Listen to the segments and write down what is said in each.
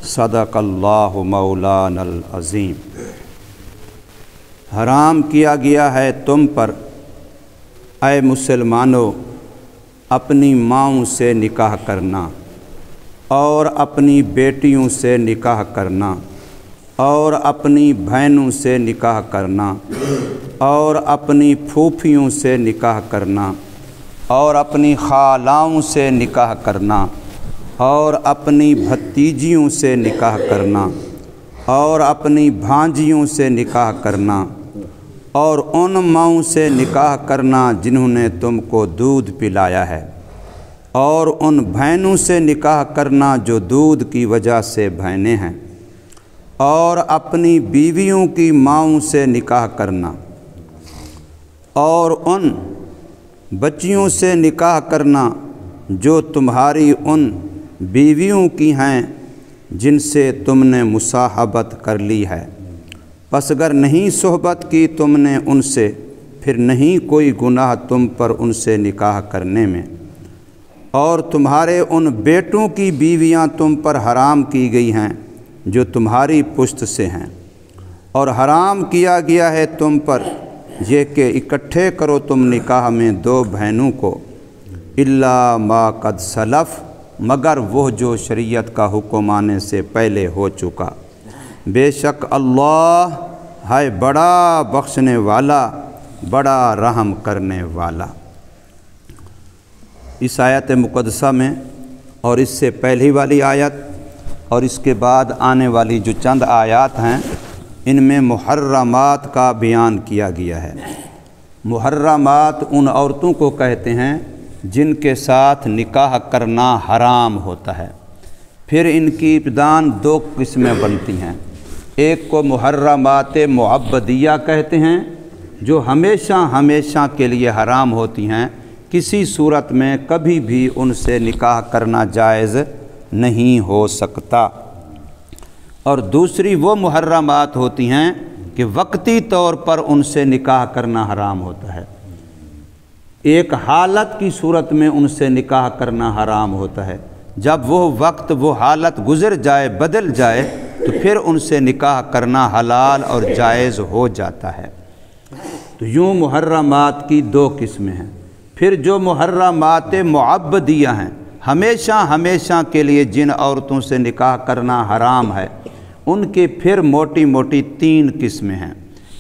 صدق اللہ مولانا العظیم۔ حرام کیا گیا ہے تم پر اے مسلمانوں اپنی ماؤں سے نکاح کرنا اور اپنی بیٹیوں سے نکاح کرنا اور اپنی بہنوں سے نکاح کرنا اور اپنی پھوپھیوں سے نکاح کرنا اور اپنی خالاؤں سے نکاح کرنا اور اپنی بھتیجیوں سے نکاح کرنا اور اپنی بھانجیوں سے نکاح کرنا اور ان ماؤں سے نکاح کرنا جنہوں نے تم کو دودھ پلایا ہے اور ان بہنوں سے نکاح کرنا جو دودھ کی وجہ سے بہنیں ہیں اور اپنی بیویوں کی ماؤں سے نکاح کرنا اور ان بچیوں سے نکاح کرنا جو تمہاری ان بیویوں کی ہیں جن سے تم نے مصاحبت کر لی ہے، پس اگر نہیں صحبت کی تم نے ان سے پھر نہیں کوئی گناہ تم پر ان سے نکاح کرنے میں، اور تمہارے ان بیٹوں کی بیویاں تم پر حرام کی گئی ہیں جو تمہاری پشت سے ہیں، اور حرام کیا گیا ہے تم پر یہ کہ اکٹھے کرو تم نکاح میں دو بہنوں کو الا ما قد سلف، مگر وہ جو شریعت کا حکم آنے سے پہلے ہو چکا، بے شک اللہ ہے بڑا بخشنے والا بڑا رحم کرنے والا۔ اس آیت مقدسہ میں اور اس سے پہلی والی آیت اور اس کے بعد آنے والی جو چند آیات ہیں ان میں محرمات کا بیان کیا گیا ہے۔ محرمات ان عورتوں کو کہتے ہیں جن کے ساتھ نکاح کرنا حرام ہوتا ہے۔ پھر ان کی ابتداً دو قسمیں بنتی ہیں، ایک کو محرمات معبدیہ کہتے ہیں جو ہمیشہ کے لیے حرام ہوتی ہیں، کسی صورت میں کبھی بھی ان سے نکاح کرنا جائز نہیں ہو سکتا، اور دوسری وہ محرمات ہوتی ہیں کہ وقتی طور پر ان سے نکاح کرنا حرام ہوتا ہے، ایک حالت کی صورت میں ان سے نکاح کرنا حرام ہوتا ہے، جب وہ وقت وہ حالت گزر جائے بدل جائے تو پھر ان سے نکاح کرنا حلال اور جائز ہو جاتا ہے۔ تو یوں محرمات کی دو قسمیں ہیں۔ پھر جو محرمات معبدیہ ہیں، ہمیشہ کے لیے جن عورتوں سے نکاح کرنا حرام ہے، ان کے پھر موٹی تین قسمیں ہیں۔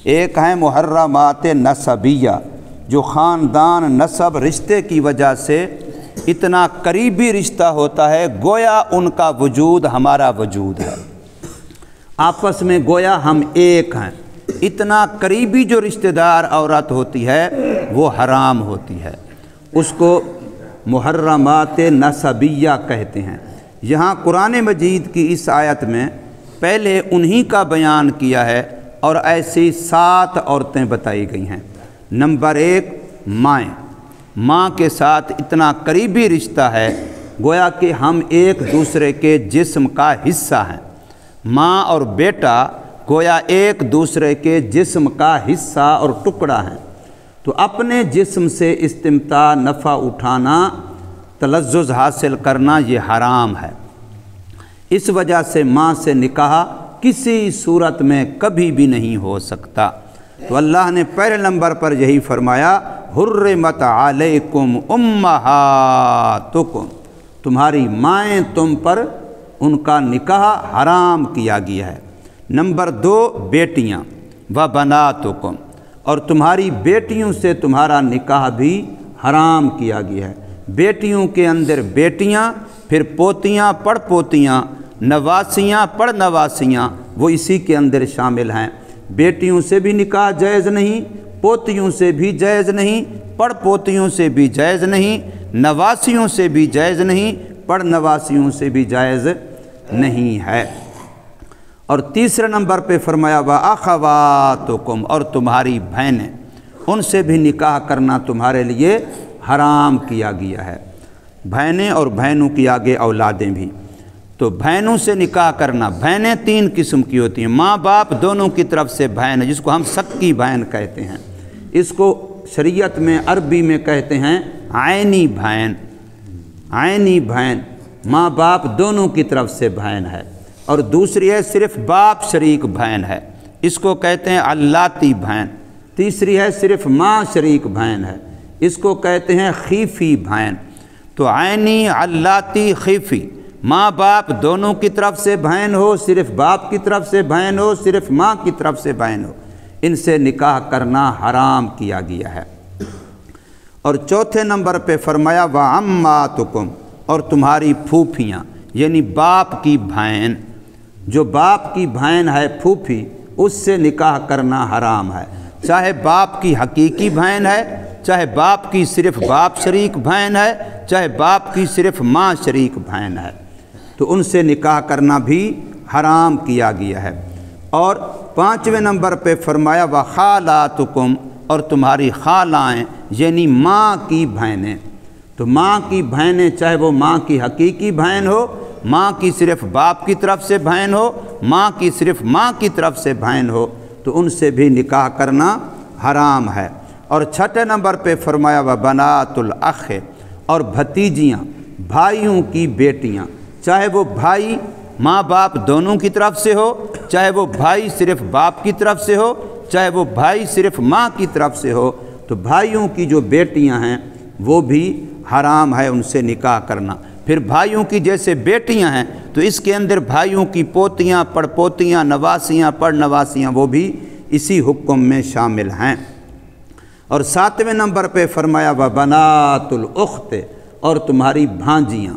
ایک ہیں محرمات نسبیہ، جو خاندان نسب رشتے کی وجہ سے اتنا قریبی رشتہ ہوتا ہے گویا ان کا وجود ہمارا وجود ہے، آپس میں گویا ہم ایک ہیں، اتنا قریبی جو رشتہ دار عورت ہوتی ہے وہ حرام ہوتی ہے، اس کو محرمات نسبیہ کہتے ہیں۔ یہاں قرآن مجید کی اس آیت میں پہلے انہی کا بیان کیا ہے اور ایسی 7 عورتیں بتائی گئی ہیں۔ نمبر 1 ماں کے ساتھ اتنا قریبی رشتہ ہے گویا کہ ہم ایک دوسرے کے جسم کا حصہ ہیں، ماں اور بیٹا گویا ایک دوسرے کے جسم کا حصہ اور ٹکڑا ہیں، تو اپنے جسم سے استمتاع نفع اٹھانا تلذذ حاصل کرنا یہ حرام ہے، اس وجہ سے ماں سے نکاح کسی صورت میں کبھی بھی نہیں ہو سکتا۔ تو اللہ نے پہلے نمبر پر یہی فرمایا حرمت علیکم امہاتکم، تمہاری مائیں تم پر ان کا نکاح حرام کیا گیا ہے۔ نمبر 2 بیٹیاں وبناتکم، اور تمہاری بیٹیوں سے تمہارا نکاح بھی حرام کیا گیا ہے۔ بیٹیوں کے اندر بیٹیاں، پھر پوتیاں پڑ پوتیاں، نواسیاں پڑ نواسیاں، وہ اسی کے اندر شامل ہیں۔ بیٹیوں سے بھی نکاح جائز نہیں، پوتیوں سے بھی جائز نہیں، پڑ پوتیوں سے بھی جائز نہیں، نواسیوں سے بھی جائز نہیں، پڑ نواسیوں سے بھی جائز نہیں ہے۔ اور تیسرے نمبر پہ فرمایا وَأَخَوَاتُكُمْ، اور تمہاری بہنیں، ان سے بھی نکاح کرنا تمہارے لیے حرام کیا گیا ہے۔ بہنیں اور بہنوں کی آگے اولادیں بھی، تو بہنوں سے نکاح کرنا، بہنیں 3 قسم کی ہوتی ہیں، ماں باپ دونوں کی طرف سے بہن ہے جس کو ہم سکی بہن کہتے ہیں، اس کو شریعت میں عربی میں کہتے ہیں عینی بہن، عینی بہن، ماں باپ دونوں کی طرف سے بہن ہے۔ اور دوسری ہے صرف باپ شریک بہن ہے، اس کو کہتے ہیں علاتی بہن۔ تیسری ہے صرف ماں شریک بہن ہے، اس کو کہتے ہیں خیفی بہن۔ تو عینی، علاتی، خیفی، ماں باپ دونوں کی طرف سے بہن ہو، صرف باپ کی طرف سے بہن ہو، صرف ماں کی طرف سے بہن ہو، ان سے نکاح کرنا حرام کیا گیا ہے۔ اور چوتھے نمبر پہ فرمایا وَعَمَّاتُكُمْ، اور تمہاری پھوپھیاں، یعنی باپ کی بہن، جو باپ کی بہن ہے پھوپھی، اس سے نکاح کرنا حرام ہے، چاہے باپ کی حقیقی بہن ہے، چاہے باپ کی صرف باپ شریک بہن ہے، چاہے باپ کی صرف ماں شریک بہن ہے، تو ان سے نکاح کرنا بھی حرام کیا گیا ہے۔ اور پانچویں نمبر پہ فرمایا وَخَالَاتُكُمْ، اور تمہاری خالائیں یعنی ماں کی بہنیں۔ تو ماں کی بہنیں، چاہے وہ ماں کی حقیقی بہن ہو، ماں کی صرف باپ کی طرف سے بہن ہو، ماں کی صرف ماں کی طرف سے بہن ہو، تو ان سے بھی نکاح کرنا حرام ہے۔ اور چھٹے نمبر پہ فرمایا وَبَنَاتُ الْأَخِ، اور بھتیجیاں، بھائیوں کی بیٹیاں، چاہے وہ بھائی ماں باپ دونوں کی طرف سے ہو، چاہے وہ بھائی صرف باپ کی طرف سے ہو، چاہے وہ بھائی صرف ماں کی طرف سے ہو، تو بھائیوں کی جو بیٹیاں ہیں وہ بھی حرام ہے ان سے نکاح کرنا۔ پھر بھائیوں کی جیسے بیٹیاں ہیں تو اس کے اندر بھائیوں کی پوتیاں، پڑ پوتیاں، نواسیاں، پڑ نواسیاں، وہ بھی اسی حکم میں شامل ہیں۔ اور ساتویں نمبر پہ فرمایا وَبَنَاتُ الْأُخْتِ، اور تمہاری بھانجیاں،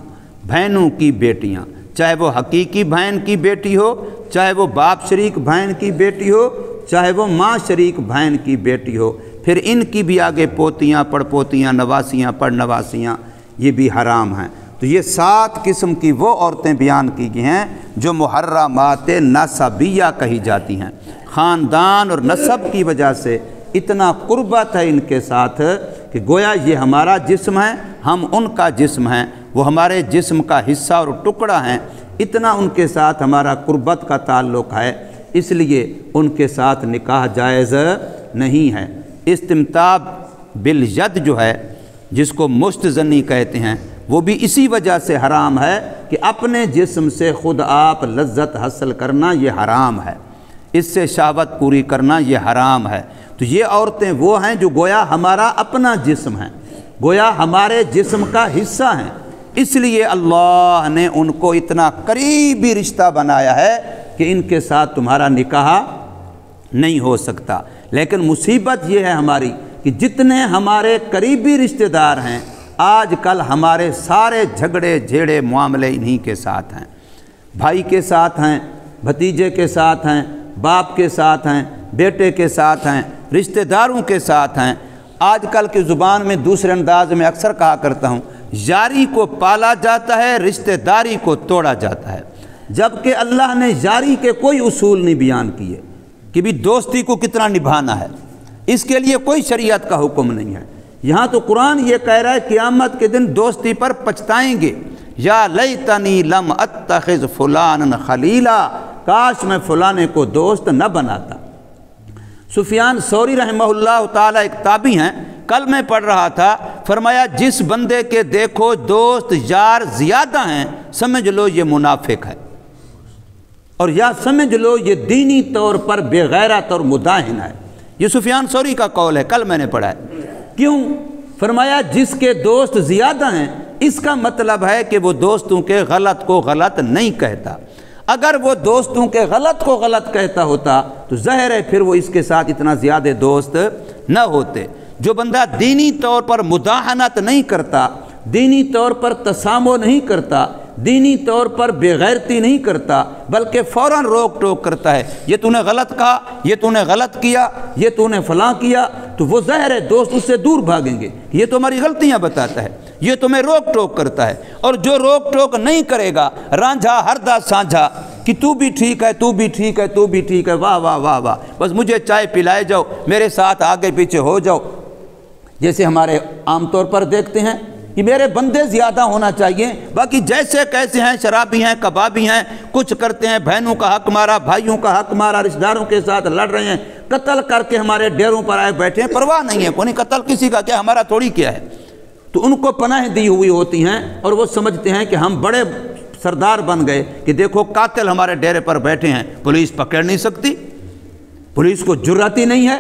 بہنوں کی بیٹیاں، چاہے وہ حقیقی بہن کی بیٹی ہو، چاہے وہ باپ شریک بہن کی بیٹی ہو، چاہے وہ ماں شریک بہن کی بیٹی ہو، پھر ان کی بھی آگے پوتیاں، پڑ پوتیاں، نواسیاں، پڑ نواسیاں، یہ بھی حرام ہیں۔ تو یہ 7 قسم کی وہ عورتیں بیان کی گئی ہیں جو محرمات نسبیہ کہی جاتی ہیں، خاندان اور نسب کی وجہ سے اتنا قربت ہے ان کے ساتھ کہ گویا یہ ہمارا جسم ہے، ہم ان کا جسم ہیں، وہ ہمارے جسم کا حصہ اور ٹکڑا ہیں، اتنا ان کے ساتھ ہمارا قربت کا تعلق ہے، اس لیے ان کے ساتھ نکاح جائز نہیں ہے۔ استمتاع بالید جو ہے، جس کو مشت زنی کہتے ہیں، وہ بھی اسی وجہ سے حرام ہے کہ اپنے جسم سے خود آپ لذت حاصل کرنا یہ حرام ہے، اس سے شہوت پوری کرنا یہ حرام ہے۔ تو یہ عورتیں وہ ہیں جو گویا ہمارا اپنا جسم ہیں، گویا ہمارے جسم کا حصہ ہیں، اس لیے اللہ نے ان کو اتنا قریبی رشتہ بنایا ہے کہ ان کے ساتھ تمہارا نکاح نہیں ہو سکتا۔ لیکن مصیبت یہ ہے ہماری کہ جتنے ہمارے قریبی رشتہ دار ہیں، آج کل ہمارے سارے جھگڑے جھیڑے معاملے انہی کے ساتھ ہیں، بھائی کے ساتھ ہیں، بھتیجے کے ساتھ ہیں، باپ کے ساتھ ہیں، بیٹے کے ساتھ ہیں، رشتہ داروں کے ساتھ ہیں۔ آج کل کی زبان میں دوسرے انداز میں اکثر کہا کرتا ہوں، یاری کو پالا جاتا ہے، رشتہ داری کو توڑا جاتا ہے، جبکہ اللہ نے یاری کے کوئی اصول نہیں بیان کیے کہ بھی دوستی کو کتنا نبھانا ہے، اس کے لیے کوئی شریعت کا حکم نہیں ہے۔ یہاں تو قرآن یہ کہہ رہا ہے قیامت کے دن دوستی پر پچھتائیں گے، یا لیتنی لم اتخذ فلانا خلیلا، کاش میں فلانے کو دوست نہ بناتا۔ سفیان ثوری رحمہ اللہ تعالی ایک تابعی ہیں، کل میں پڑھ رہا تھا، فرمایا جس بندے کے دیکھو دوست یار زیادہ ہیں سمجھ لو یہ منافق ہے، اور یا سمجھ لو یہ دینی طور پر بے غیرت اور مداہن ہے۔ یہ سفیان ثوری کا قول ہے، کل میں نے پڑھا ہے۔ کیوں؟ فرمایا جس کے دوست زیادہ ہیں، اس کا مطلب ہے کہ وہ دوستوں کے غلط کو غلط نہیں کہتا۔ اگر وہ دوستوں کے غلط کو غلط کہتا ہوتا تو ظاہر ہے پھر وہ اس کے ساتھ اتنا زیادہ دوست نہ ہوتے۔ جو بندہ دینی طور پر مداہنت نہیں کرتا، دینی طور پر تسامح نہیں کرتا، دینی طور پر بے غیرتی نہیں کرتا، بلکہ فوراً روک ٹوک کرتا ہے، یہ تو نے غلط کہا، یہ تو نے غلط کیا، یہ تو نے فلاں کیا، تو وہ ظاہر ہے دوست اس سے دور بھاگیں گے، یہ تو ہماری غلطیاں بتاتا ہے، یہ تمہیں روک ٹوک کرتا ہے۔ اور جو روک ٹوک نہیں کرے گا، رانجھا ہردا سانجھا کہ تو بھی ٹھیک ہے، تو بھی ٹھیک ہے، تو بھی ٹھیک ہے، واہ واہ واہ واہ، بس مجھے چائے پلائے جاؤ، میرے ساتھ آگے پیچھے ہو جاؤ، جیسے ہمارے عام طور پر دیکھتے ہیں کہ میرے بندے زیادہ ہونا چاہیے، باقی جیسے کیسے ہیں، شرابی ہیں، کبابی ہیں، کچھ کرتے ہیں، بہنوں کا حق مارا، بھائیوں کا حق مارا، رشتہ داروں کے ساتھ لڑ رہے ہیں، قتل کر کے ہمارے ڈیروں پر آئے بیٹھے ہیں، پرواہ نہیں ہے، کوئی قتل کسی کا کیا، ہمارا تھوڑی کیا ہے۔ تو ان کو پناہ دی ہوئی ہوتی ہیں اور وہ سمجھتے ہیں کہ ہم بڑے سردار بن گئے کہ دیکھو قاتل ہمارے ڈیرے پر بیٹھے ہیں، پولیس پکڑ نہیں سکتی، پولیس کو جرات ہی نہیں ہے،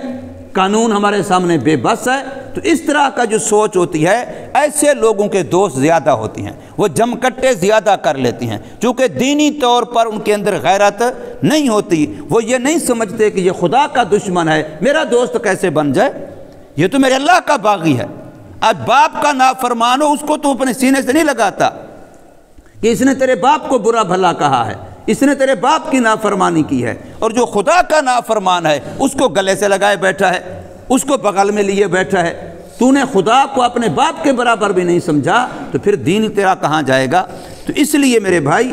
قانون ہمارے سامنے بے بس ہے۔ تو اس طرح کا جو سوچ ہوتی ہے، ایسے لوگوں کے دوست زیادہ ہوتی ہیں، وہ جمکٹے زیادہ کر لیتی ہیں، چونکہ دینی طور پر ان کے اندر غیرت نہیں ہوتی۔ وہ یہ نہیں سمجھتے کہ یہ خدا کا دشمن ہے، میرا دوست کیسے بن جائے، یہ تو میرے اللہ کا باغی ہے۔ اب باپ کا نافرمان ہو، اس کو تو اپنے سینے سے نہیں لگاتا کہ اس نے تیرے باپ کو برا بھلا کہا ہے، اس نے تیرے باپ کی نافرمانی کی ہے، اور جو خدا کا نافرمان ہے اس کو گلے سے لگائے بیٹھا ہے، اس کو بغل میں لیے بیٹھا ہے۔ تو نے خدا کو اپنے باپ کے برابر بھی نہیں سمجھا تو پھر دین تیرا کہاں جائے گا؟ تو اس لیے میرے بھائی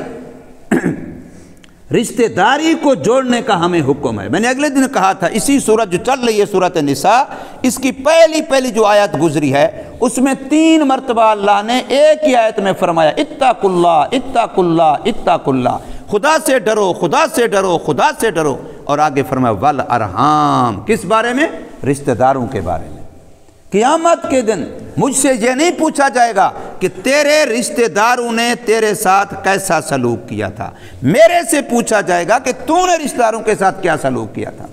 رشتہ داری کو جوڑنے کا ہمیں حکم ہے۔ میں نے اگلے دن کہا تھا، اسی صورت جو چل رہی ہے صورت نساء، اس کی پہلی جو آیت گزری ہے اس میں 3 مرتبہ اللہ نے ایک ہی آیت میں فرمایا اتقوا اللہ اتقوا اللہ اتقوا اللہ، خدا سے ڈرو، خدا سے ڈرو، خدا سے ڈرو، اور آگے فرمایا والارحام، کس بارے میں؟ رشتہ داروں کے بارے میں۔ قیامت کے دن مجھ سے یہ نہیں پوچھا جائے گا کہ تیرے رشتہ داروں نے تیرے ساتھ کیسا سلوک کیا تھا، میرے سے پوچھا جائے گا کہ تو نے رشتہ داروں کے ساتھ کیا سلوک کیا تھا۔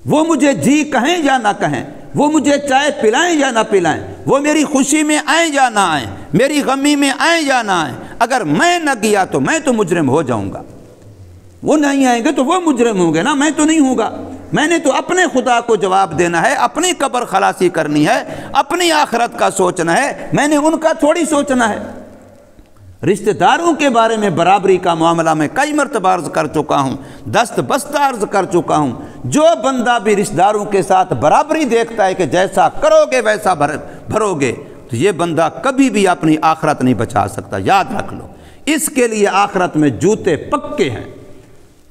وہ مجھے جی کہیں یا نہ کہیں، وہ مجھے چائے پلائیں یا نہ پلائیں، وہ میری خوشی میں آئیں یا نہ آئیں، میری غمی میں آئیں یا نہ آئیں، اگر میں نہ گیا تو میں تو مجرم ہو جاؤں گا، وہ نہیں آئیں گے تو وہ مجرم ہوں گے نا، میں تو نہیں ہوں گا۔ میں نے تو اپنے خدا کو جواب دینا ہے، اپنی قبر خلاصی کرنی ہے، اپنی آخرت کا سوچنا ہے، میں نے ان کا تھوڑی سوچنا ہے۔ رشتہ داروں کے بارے میں برابری کا معاملہ میں کئی مرتبہ عرض کر چکا ہوں، دست بستہ عرض کر چکا ہوں۔ جو بندہ بھی رشتہ داروں کے ساتھ برابری دیکھتا ہے کہ جیسا کرو گے ویسا بھرو گے، تو یہ بندہ کبھی بھی اپنی آخرت نہیں بچا سکتا، یاد رکھ لو۔ اس کے لیے آخرت میں جوتے پکے ہیں۔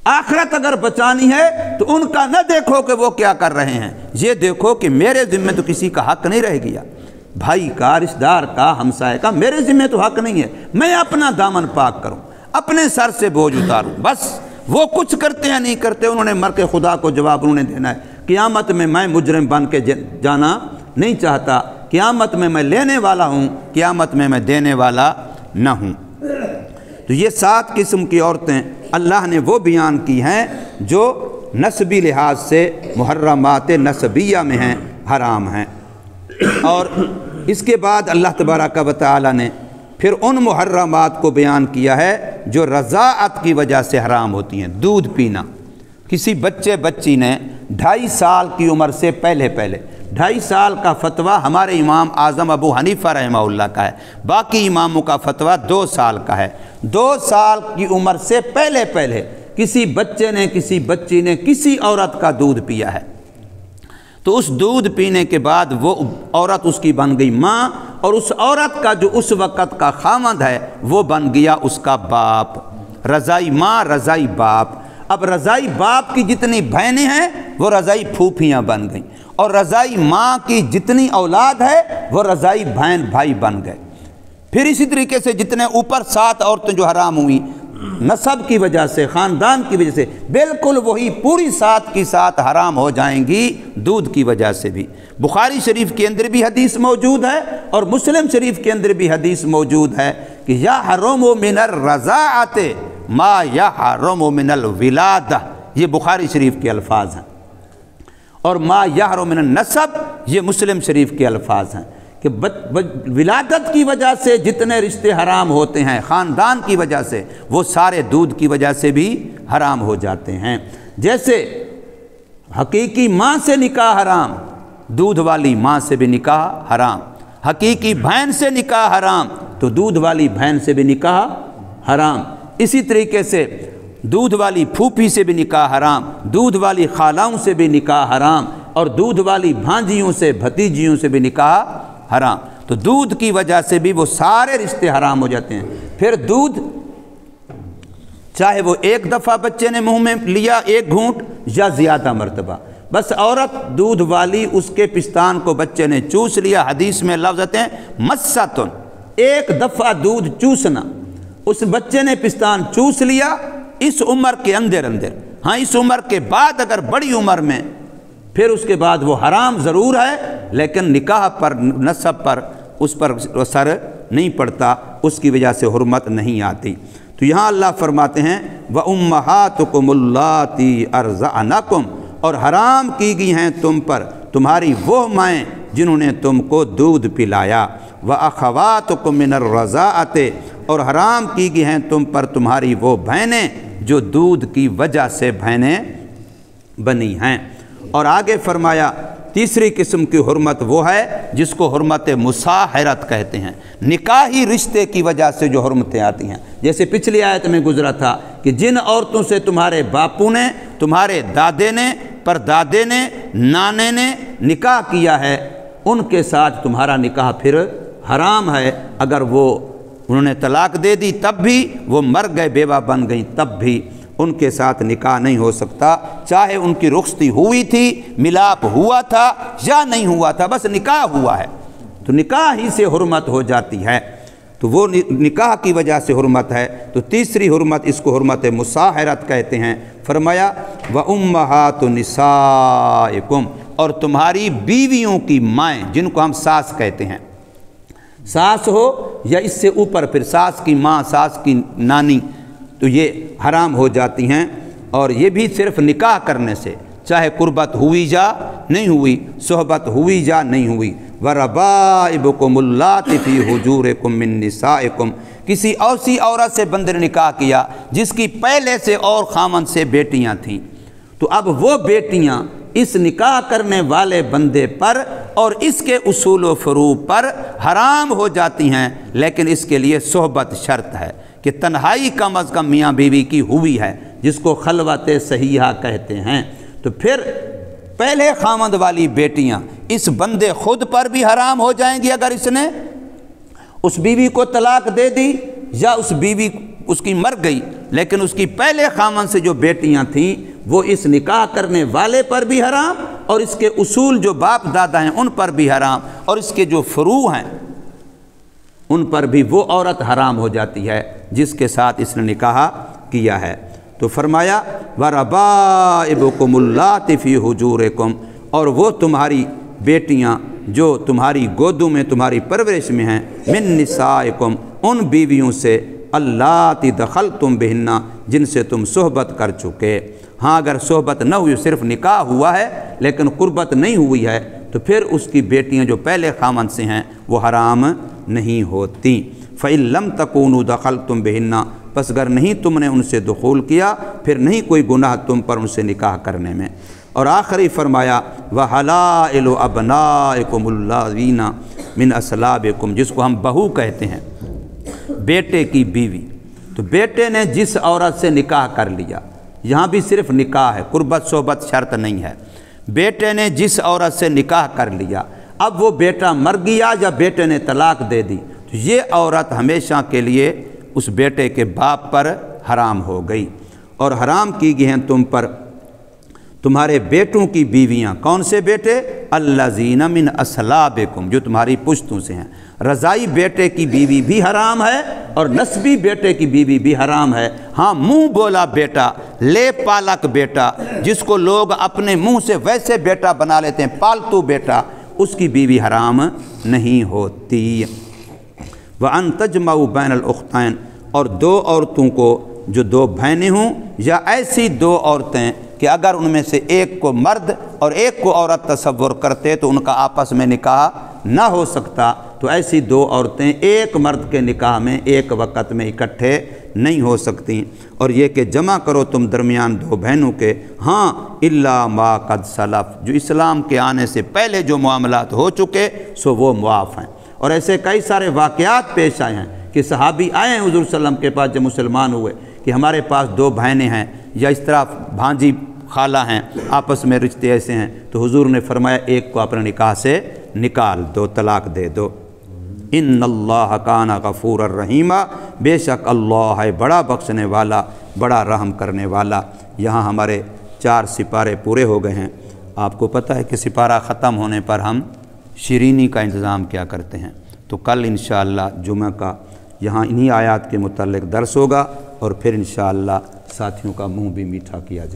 آخرت اگر بچانی ہے تو ان کا نہ دیکھو کہ وہ کیا کر رہے ہیں، یہ دیکھو کہ میرے ذمہ تو کسی کا حق نہیں رہ گیا، بھائی کا، رشتہ دار کا، ہمسائے کا، میرے ذمہ تو حق نہیں ہے۔ میں اپنا دامن پاک کروں، اپنے سر سے بوجھ اتاروں، بس۔ وہ کچھ کرتے ہیں نہیں کرتے، انہوں نے مر کے خدا کو جواب انہوں نے دینا ہے۔ قیامت میں میں مجرم بن کے جانا نہیں چاہتا، قیامت میں میں لینے والا ہوں، قیامت میں میں دینے والا نہ ہوں۔ تو یہ 7 قسم کی عورتیں اللہ نے وہ بیان کی ہیں جو نسبی لحاظ سے محرمات نسبیہ میں ہیں، حرام ہیں۔ اور اس کے بعد اللہ تبارک و تعالی نے پھر ان محرمات کو بیان کیا ہے جو رضاعت کی وجہ سے حرام ہوتی ہیں۔ دودھ پینا، کسی بچی نے 2.5 سال کی عمر سے پہلے 2.5 سال کا فتویٰ ہمارے امام اعظم ابو حنیفہ رحمہ اللہ کا ہے، باقی اماموں کا فتویٰ 2 سال کا ہے۔ 2 سال کی عمر سے پہلے کسی بچے نے، کسی بچی نے کسی عورت کا دودھ پیا ہے، تو اس دودھ پینے کے بعد وہ عورت اس کی بن گئی ماں، اور اس عورت کا جو اس وقت کا خامند ہے وہ بن گیا اس کا باپ، رضائی ماں، رضائی باپ۔ اب رضائی باپ کی جتنی بہنیں ہیں وہ رضائی پھوپھیاں بن گئیں، اور رضائی ماں کی جتنی اولاد ہے وہ رضائی بہن بھائی بن گئے۔ پھر اسی طریقے سے جتنے اوپر 7 عورتیں جو حرام ہوئیں نسب کی وجہ سے، خاندان کی وجہ سے، بالکل وہی پوری 7 کی 7 حرام ہو جائیں گی دودھ کی وجہ سے بھی۔ بخاری شریف کے اندر بھی حدیث موجود ہے اور مسلم شریف کے اندر بھی حدیث موجود ہے کہ یحرم من الرضاعۃ ما یحرم من الولادہ، یہ بخاری شریف کے الفاظ ہیں، اور ما یحرم من النسب یہ مسلم شریف کے الفاظ ہیں کہ ولادت کی وجہ سے جتنے رشتے حرام ہوتے ہیں خاندان کی وجہ سے، وہ سارے دودھ کی وجہ سے بھی حرام ہو جاتے ہیں۔ جیسے حقیقی ماں سے نکاح حرام، دودھ والی ماں سے بھی نکاح حرام، حقیقی بہن سے نکاح حرام تو دودھ والی بہن سے بھی نکاح حرام، اسی طریقے سے دودھ والی پھوپھی سے بھی نکاح حرام، دودھ والی خالاؤں سے بھی نکاح حرام، اور دودھ والی بھانجیوں سے، بھتیجیوں سے بھی نکاح حرام۔ تو دودھ کی وجہ سے بھی وہ سارے رشتے حرام ہو جاتے ہیں۔ پھر دودھ چاہے وہ ایک دفعہ بچے نے منہ میں لیا 1 گھونٹ یا زیادہ مرتبہ، بس عورت دودھ والی اس کے پستان کو بچے نے چوس لیا، حدیث میں لفظ آتے ہیں مستن، 1 دفعہ دودھ چوسنا، اس بچے نے پستان چوس لیا اس عمر کے اندر، ہاں اس عمر کے بعد اگر بڑی عمر میں، پھر اس کے بعد وہ حرام ضرور ہے لیکن نکاح پر، نسب پر اس پر اثر نہیں پڑتا، اس کی وجہ سے حرمت نہیں آتی۔ تو یہاں اللہ فرماتے ہیں وَأُمَّهَاتُكُمُ اللَّاتِي أَرْضَعْنَكُمْ، اور حرام کی گئی ہیں تم پر تمہاری وہ مائیں جنہوں نے تم کو دودھ پلایا، وَأَخَوَاتُكُم مِّنَ الرَّضَاعَةِ، اور حرام کی گئی ہیں تم پر تمہاری وہ بہنیں جو دودھ کی وجہ سے بہنیں بنی ہیں۔ اور آگے فرمایا تیسری قسم کی حرمت وہ ہے جس کو حرمت مصاہرت کہتے ہیں، نکاحی رشتے کی وجہ سے جو حرمتیں آتی ہیں۔ جیسے پچھلی آیت میں گزرا تھا کہ جن عورتوں سے تمہارے باپو نے، تمہارے دادے نے، پردادے نے، نانے نے نکاح کیا ہے، ان کے ساتھ تمہارا نکاح پھر حرام ہے۔ اگر انہوں نے طلاق دے دی تب بھی، وہ مر گئے بیوہ بن گئیں تب بھی ان کے ساتھ نکاح نہیں ہو سکتا، چاہے ان کی رخصتی ہوئی تھی، ملاپ ہوا تھا یا نہیں ہوا تھا، بس نکاح ہوا ہے تو نکاح ہی سے حرمت ہو جاتی ہے، تو وہ نکاح کی وجہ سے حرمت ہے۔ تو تیسری حرمت اس کو حرمت مصاہرت کہتے ہیں۔ فرمایا وَأُمَّهَاتُ نِسَائِكُمْ، اور تمہاری بیویوں کی مائیں جن کو ہم ساس کہتے ہیں، ساس ہو یا اس سے اوپر پھر ساس کی ماں، ساس کی نانی، تو یہ حرام ہو جاتی ہیں، اور یہ بھی صرف نکاح کرنے سے، چاہے قربت ہوئی یا نہیں ہوئی، صحبت ہوئی یا نہیں ہوئی۔ وَرَبَائِبُكُمُ اللَّاتِي فِي حُجُورِكُم مِّن نِّسَائِكُم، کسی ایسی عورت سے بندے نے نکاح کیا جس کی پہلے سے اور خامن سے بیٹیاں تھیں، تو اب وہ بیٹیاں اس نکاح کرنے والے بندے پر اور اس کے اصول و فروع پر حرام ہو جاتی ہیں، لیکن اس کے لیے صحبت شرط ہے کہ تنہائی کم از کم میاں بیوی کی ہوئی ہے، جس کو خلوت صحیحہ کہتے ہیں۔ تو پھر پہلے خامند والی بیٹیاں اس بندے خود پر بھی حرام ہو جائیں گی اگر اس نے اس بیوی کو طلاق دے دی، یا اس بیوی اس کی مر گئی لیکن اس کی پہلے خامند سے جو بیٹیاں تھیں وہ اس نکاح کرنے والے پر بھی حرام، اور اس کے اصول جو باپ دادا ہیں ان پر بھی حرام، اور اس کے جو فروع ہیں ان پر بھی وہ عورت حرام ہو جاتی ہے جس کے ساتھ اس نے نکاح کیا ہے۔ تو فرمایا وَرَبَائِبُكُمُ اللَّاتِي فِي حُجُورِكُم، اور وہ تمہاری بیٹیاں جو تمہاری گودوں میں تمہاری پرورش میں ہیں، مِن نِّسَائِكُم، ان بیویوں سے، اللَّاتِي دَخَلْتُم بِهِنَّ، جن سے تم صحبت کر چکے۔ ہاں اگر صحبت نہ ہوئی، صرف نکاح ہوا ہے لیکن قربت نہیں ہوئی ہے، تو پھر اس کی بیٹیاں جو پہلے خامن سے ہیں وہ حرام نہیں ہوتی۔ فَإِن لَمْ تَكُونُوا دَخَلْتُم بِهِنَّ، پس اگر نہیں تم نے ان سے دخول کیا پھر نہیں کوئی گناہ تم پر ان سے نکاح کرنے میں۔ اور آخری فرمایا وَحَلَائِلُ أَبْنَائِكُمُ اللَّذِينَ مِنْ أَصْلَابِكُمْ، جس کو ہم بہو کہتے ہیں، بیٹے کی بیوی۔ تو بیٹے نے جس عورت سے نکاح کر لیا، یہاں بھی صرف نکاح ہے، قربت صحبت شرط نہیں ہے، بیٹے نے جس عورت سے نکاح کر لیا، اب وہ بیٹا مر گیا یا بیٹے نے طلاق دے دی، تو یہ عورت ہمیشہ کے لیے اس بیٹے کے باپ پر حرام ہو گئی۔ اور حرام کی گئی ہیں تم پر تمہارے بیٹوں کی بیویاں۔ کون سے بیٹے؟ الذین من اصلابکم، جو تمہاری پشتوں سے ہیں۔ رضائی بیٹے کی بیوی بھی حرام ہے اور نسبی بیٹے کی بیوی بھی حرام ہے۔ ہاں منہ بولا بیٹا، لے پالک بیٹا، جس کو لوگ اپنے منہ سے ویسے بیٹا بنا لیتے ہیں، پالتو بیٹا، اس کی بیوی حرام نہیں ہوتی۔ وَأَن تَجْمَعُوا بَيْنَ الْأُخْتَيْنِ، اور دو عورتوں کو جو دو بہنیں ہوں یا ایسی دو عورتیں کہ اگر ان میں سے ایک کو مرد اور ایک کو عورت تصور کرتے تو ان کا آپس میں نکاح نہ ہو سکتا، تو ایسی دو عورتیں ایک مرد کے نکاح میں ایک وقت میں اکٹھے نہیں ہو سکتی۔ اور یہ کہ جمع کرو تم درمیان دو بہنوں کے، ہاں الا ما قد سلف، جو اسلام کے آنے سے پہلے جو معاملات ہو چکے سو وہ معاف ہیں۔ اور ایسے کئی سارے واقعات پیش آئے ہیں کہ صحابی آئے ہیں حضور صلی اللہ علیہ وسلم کے پاس جب مسلمان ہوئے کہ ہمارے پاس دو بہنیں ہیں یا اس طرح بھانجی خالہ ہیں، آپس میں رشتے ایسے ہیں، تو حضور نے فرمایا ایک کو اپنے نکاح سے نکال دو، طلاق دے دو۔ ان اللہ کان غفور الرحیم، بے شک اللہ ہے بڑا بخشنے والا، بڑا رحم کرنے والا۔ یہاں ہمارے 4 سپارے پورے ہو گئے ہیں۔ آپ کو پتہ ہے کہ سپارہ ختم ہونے پر ہم شیرینی کا انتظام کیا کرتے ہیں، تو کل انشاءاللہ جمعہ کا یہاں انہی آیات کے متعلق درس ہوگا، اور پھر انشاءاللہ ساتھیوں کا منہ بھی میٹھا کیا جائے۔